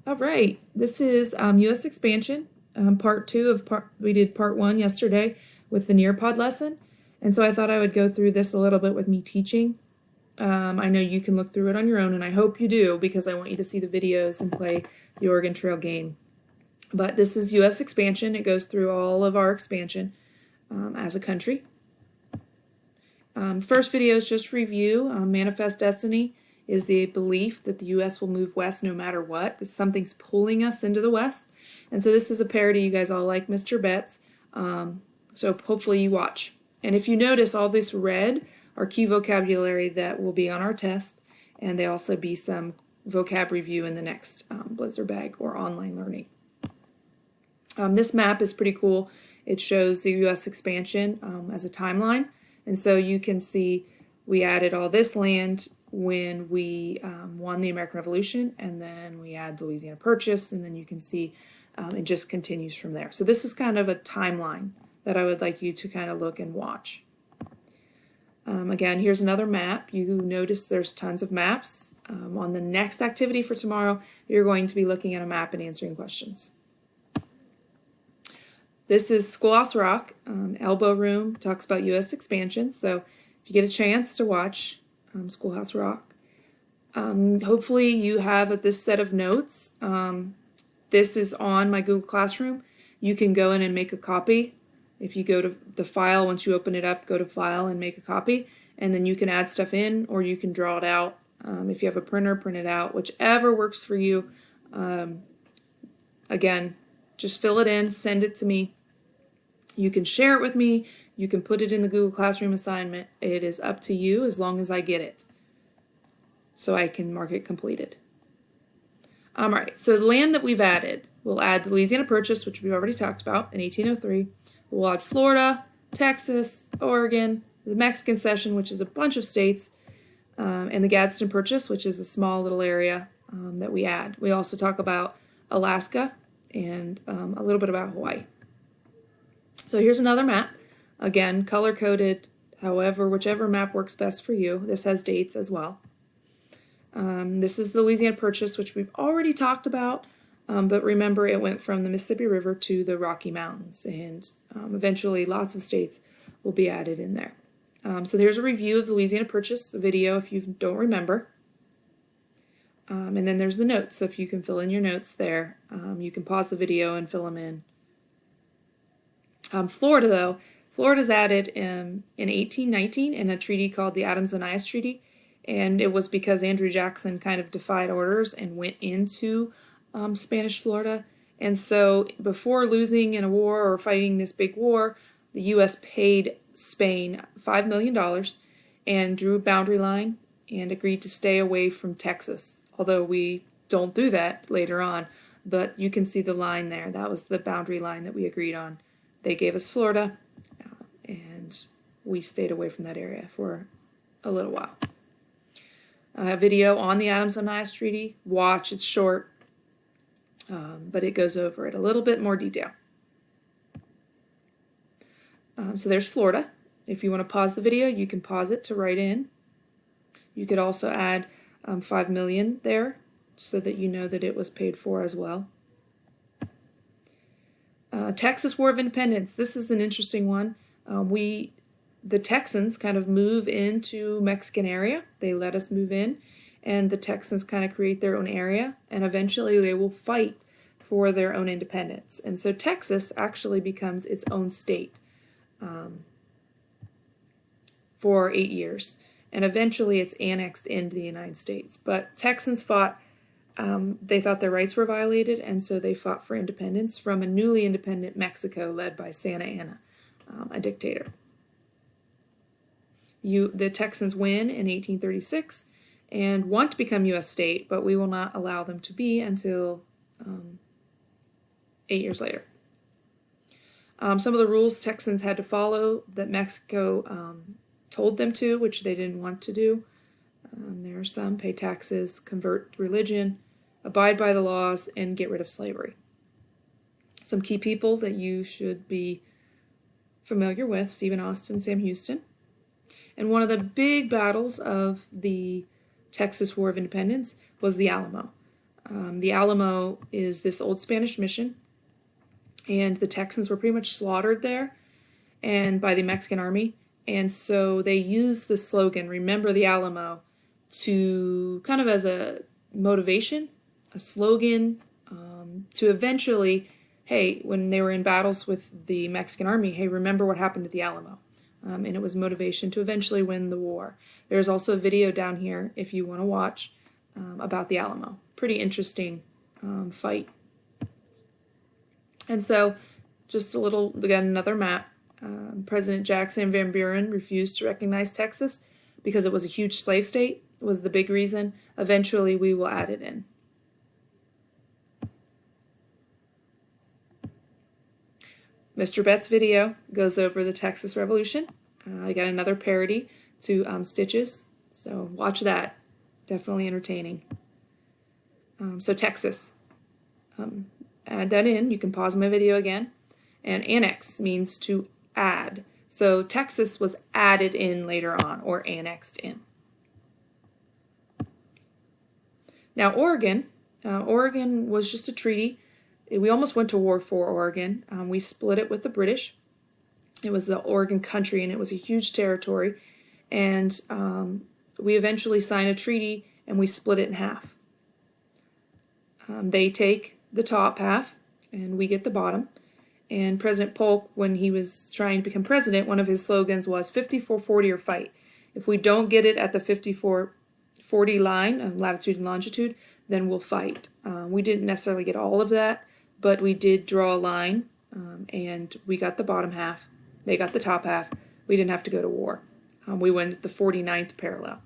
All right, this is U.S. expansion, part two of we did part one yesterday with the Nearpod lesson. And so I thought I would go through this a little bit with me teaching. I know you can look through it on your own, and I hope you do because I want you to see the videos and play the Oregon Trail game. But this is U.S. expansion. It goes through all of our expansion as a country. First video is just review. Manifest Destiny is the belief that the U.S. will move west no matter what, that something's pulling us into the west. And so this is a parody. You guys all like Mr. Betts, so hopefully you watch. And if you notice, all this red are key vocabulary that will be on our test, and there'll also be some vocab review in the next Blizzard Bag or online learning. This map is pretty cool. It shows the U.S. expansion as a timeline, and so you can see we added all this land when we won the American Revolution, and then we add the Louisiana Purchase, and then you can see it just continues from there. So this is kind of a timeline that I would like you to kind of look and watch. Again, here's another map. You notice there's tons of maps. On the next activity for tomorrow, you're going to be looking at a map and answering questions. This is Schoolhouse Rock. Elbow Room talks about U.S. expansion, so if you get a chance to watch Schoolhouse Rock. Hopefully you have this set of notes. This is on my Google Classroom. You can go in and make a copy. If you go to the file, once you open it up, go to file and make a copy, and then you can add stuff in or you can draw it out. If you have a printer, print it out, whichever works for you. Again, just fill it in, send it to me. You can share it with me. You can put it in the Google Classroom assignment. It is up to you as long as I get it, so I can mark it completed. All right, so the land that we've added, we'll add the Louisiana Purchase, which we've already talked about in 1803. We'll add Florida, Texas, Oregon, the Mexican Cession, which is a bunch of states, and the Gadsden Purchase, which is a small little area that we add. We also talk about Alaska and a little bit about Hawaii. So here's another map. Again, color-coded, however, whichever map works best for you. This has dates as well. This is the Louisiana Purchase, which we've already talked about, but remember it went from the Mississippi River to the Rocky Mountains, and eventually lots of states will be added in there. So there's a review of the Louisiana Purchase, the video if you don't remember. And then there's the notes, so if you can fill in your notes there, you can pause the video and fill them in. Florida, though, Florida's added in 1819 in a treaty called the Adams-Onias Treaty, and it was because Andrew Jackson kind of defied orders and went into Spanish Florida. And so before losing in a war or fighting this big war, the U.S. paid Spain $5 million and drew a boundary line and agreed to stay away from Texas, although we don't do that later on. But you can see the line there. That was the boundary line that we agreed on. They gave us Florida, and we stayed away from that area for a little while. A video on the Adams-Onias Treaty. Watch, it's short, but it goes over it a little bit more detail. So there's Florida. If you want to pause the video, you can pause it to write in. You could also add $5 million there so that you know that it was paid for as well. Texas War of Independence. This is an interesting one. The Texans kind of move into Mexican area. They let us move in, and the Texans kind of create their own area, and eventually they will fight for their own independence. And so Texas actually becomes its own state for 8 years, and eventually it's annexed into the United States. But Texans fought. They thought their rights were violated, and so they fought for independence from a newly independent Mexico led by Santa Anna, a dictator. The Texans win in 1836 and want to become U.S. state, but we will not allow them to be until 8 years later. Some of the rules Texans had to follow that Mexico told them to, which they didn't want to do. There are some: pay taxes, convert religion, abide by the laws, and get rid of slavery. Some key people that you should be familiar with: Stephen Austin, Sam Houston. And one of the big battles of the Texas War of Independence was the Alamo. The Alamo is this old Spanish mission, and the Texans were pretty much slaughtered there and by the Mexican army. And so they used the slogan, "Remember the Alamo," to kind of as a motivation, a slogan, to eventually, hey, when they were in battles with the Mexican army, hey, remember what happened at the Alamo. And it was motivation to eventually win the war. There's also a video down here if you want to watch about the Alamo. Pretty interesting fight. And so, just a little, again, another map. President Jackson Van Buren refused to recognize Texas because it was a huge slave state, was the big reason. Eventually, we will add it in. Mr. Betts' video goes over the Texas Revolution. I got another parody to Stitches, so watch that. Definitely entertaining. So Texas. Add that in. You can pause my video again. And annex means to add. So Texas was added in later on, or annexed in. Now Oregon. Oregon was just a treaty. We almost went to war for Oregon. We split it with the British. It was the Oregon country, and it was a huge territory. And we eventually signed a treaty, and we split it in half. They take the top half, and we get the bottom. And President Polk, when he was trying to become president, one of his slogans was 54-40 or fight. If we don't get it at the 54-40 line, latitude and longitude, then we'll fight. We didn't necessarily get all of that, but we did draw a line, and we got the bottom half. They got the top half. We didn't have to go to war. We went at the 49th parallel.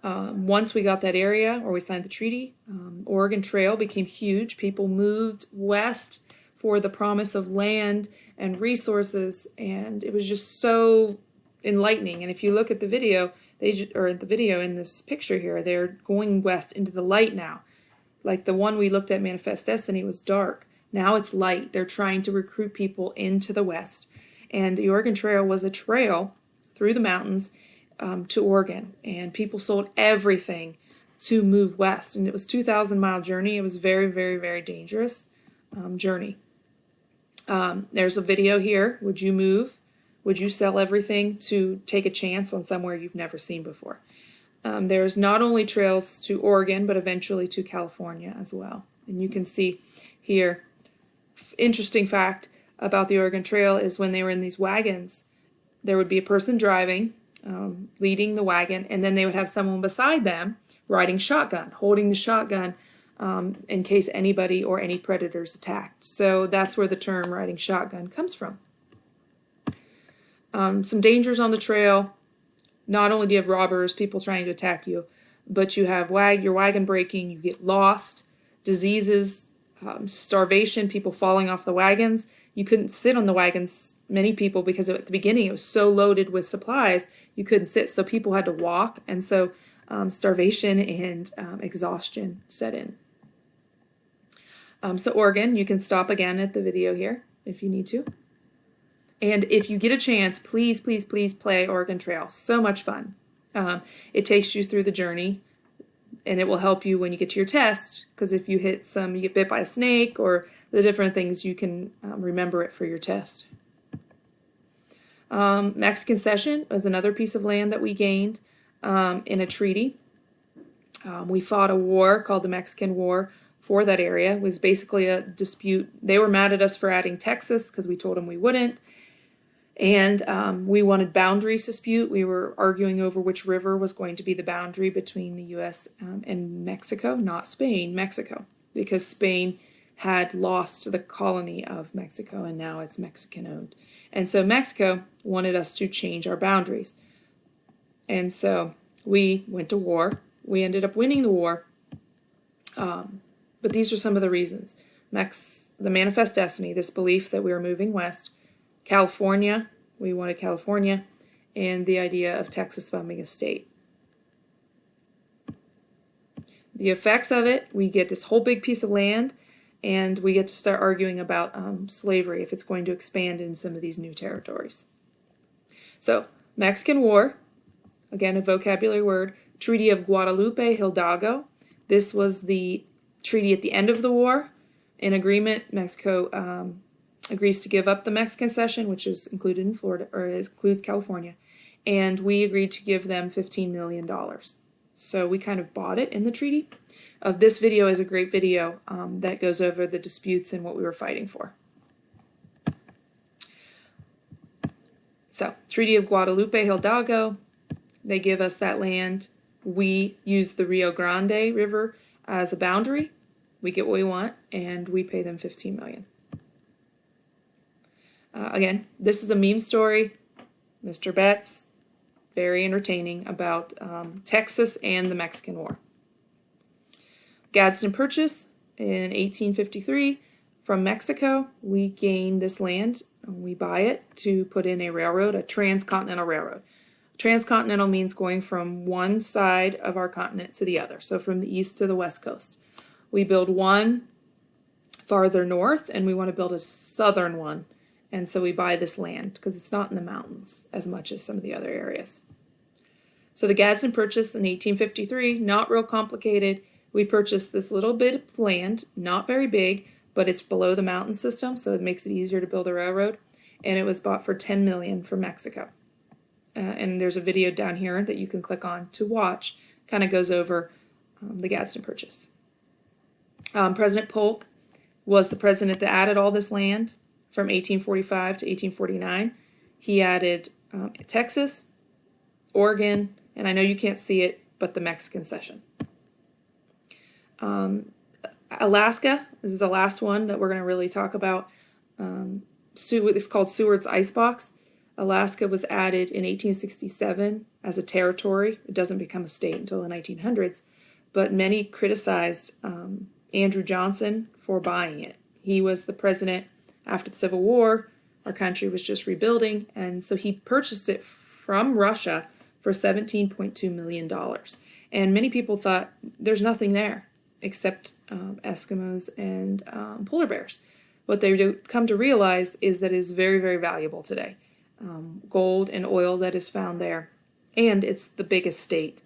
Once we got that area, or we signed the treaty, Oregon Trail became huge. People moved west for the promise of land and resources, and it was just so enlightening. And if you look at the video, in this picture here, they're going west into the light now. Like the one we looked at, Manifest Destiny, was dark. Now it's light. They're trying to recruit people into the west. And the Oregon Trail was a trail through the mountains to Oregon, and people sold everything to move west. And it was a 2,000-mile journey. It was very, very, very dangerous journey. There's a video here. Would you move? Would you sell everything to take a chance on somewhere you've never seen before? There's not only trails to Oregon, but eventually to California as well. And you can see here, interesting fact about the Oregon Trail is when they were in these wagons, there would be a person driving, leading the wagon, and then they would have someone beside them riding shotgun, holding the shotgun in case anybody or any predators attacked. So that's where the term riding shotgun comes from. Some dangers on the trail. Not only do you have robbers, people trying to attack you, but you have your wagon breaking, you get lost, diseases, starvation, people falling off the wagons. You couldn't sit on the wagons, many people, because at the beginning it was so loaded with supplies, you couldn't sit, so people had to walk, and so starvation and exhaustion set in. So Oregon, you can stop again at the video here if you need to. And if you get a chance, please, please, please play Oregon Trail. So much fun. It takes you through the journey, and it will help you when you get to your test, because if you you get bit by a snake or the different things, you can remember it for your test. Mexican Cession was another piece of land that we gained in a treaty. We fought a war called the Mexican War for that area. It was basically a dispute. They were mad at us for adding Texas because we told them we wouldn't. And we wanted boundaries dispute. We were arguing over which river was going to be the boundary between the U.S. And Mexico, not Spain, Mexico, because Spain had lost the colony of Mexico, and now it's Mexican-owned. And so Mexico wanted us to change our boundaries. And so we went to war. We ended up winning the war. But these are some of the reasons. The Manifest Destiny, this belief that we were moving west. California, we wanted California, and the idea of Texas becoming a state. The effects of it, we get this whole big piece of land, and we get to start arguing about slavery, if it's going to expand in some of these new territories. So, Mexican War, again a vocabulary word, Treaty of Guadalupe Hidalgo. This was the treaty at the end of the war. In agreement, Mexico agrees to give up the Mexican cession, which is included in Florida, or includes California, and we agreed to give them $15 million. So we kind of bought it in the treaty. This video is a great video that goes over the disputes and what we were fighting for. So, Treaty of Guadalupe Hidalgo, they give us that land. We use the Rio Grande River as a boundary. We get what we want, and we pay them $15 million. Again, this is a meme story. Mr. Betts, very entertaining, about Texas and the Mexican War. Gadsden Purchase in 1853 from Mexico. We gain this land. We buy it to put in a railroad, a transcontinental railroad. Transcontinental means going from one side of our continent to the other, so from the east to the west coast. We build one farther north, and we want to build a southern one, and so we buy this land because it's not in the mountains as much as some of the other areas. So the Gadsden Purchase in 1853, not real complicated. We purchased this little bit of land, not very big, but it's below the mountain system, so it makes it easier to build a railroad, and it was bought for $10 million from Mexico. And there's a video down here that you can click on to watch. Kind of goes over the Gadsden Purchase. President Polk was the president that added all this land from 1845 to 1849. He added Texas, Oregon, and I know you can't see it, but the Mexican cession. Alaska, this is the last one that we're going to really talk about. It's called Seward's Icebox. Alaska was added in 1867 as a territory. It doesn't become a state until the 1900s, but many criticized Andrew Johnson for buying it. He was the president after the Civil War. Our country was just rebuilding, and so he purchased it from Russia for $17.2 million. And many people thought there's nothing there except Eskimos and polar bears. What they do come to realize is that it is very, very valuable today. Gold and oil that is found there. And it's the biggest state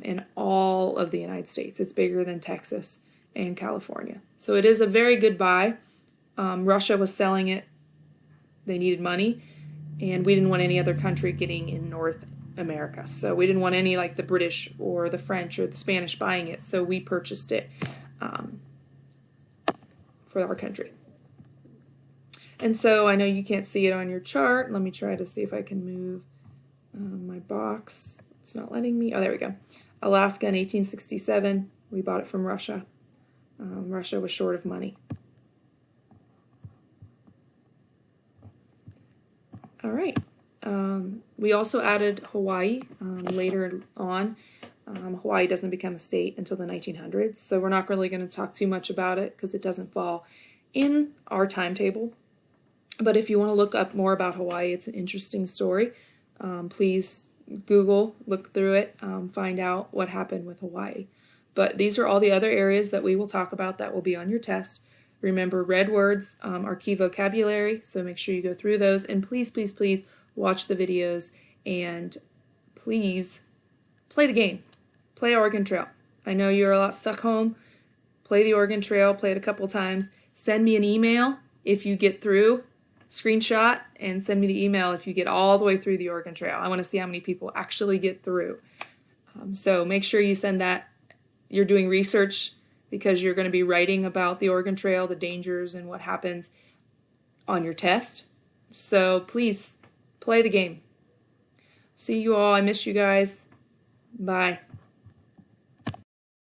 in all of the United States. It's bigger than Texas and California. So it is a very good buy. Russia was selling it. They needed money. And we didn't want any other country getting in North America. So we didn't want any like the British or the French or the Spanish buying it. So we purchased it for our country. And so I know you can't see it on your chart. Let me try to see if I can move my box. It's not letting me. Oh, there we go. Alaska in 1867. We bought it from Russia. Russia was short of money. All right. We also added Hawaii later on. Hawaii doesn't become a state until the 1900s, so we're not really going to talk too much about it because it doesn't fall in our timetable. But if you want to look up more about Hawaii, it's an interesting story. Please Google, look through it, find out what happened with Hawaii. But these are all the other areas that we will talk about that will be on your test. Remember, red words are key vocabulary, so make sure you go through those. And please, please, please watch the videos, and please play the game. Play Oregon Trail. I know you're a lot stuck home. Play the Oregon Trail. Play it a couple times. Send me an email if you get through. Screenshot and send me the email if you get all the way through the Oregon Trail. I want to see how many people actually get through. So make sure you send that. You're doing research because you're going to be writing about the Oregon Trail, the dangers, and what happens on your test. So please play the game. See you all. I miss you guys. Bye.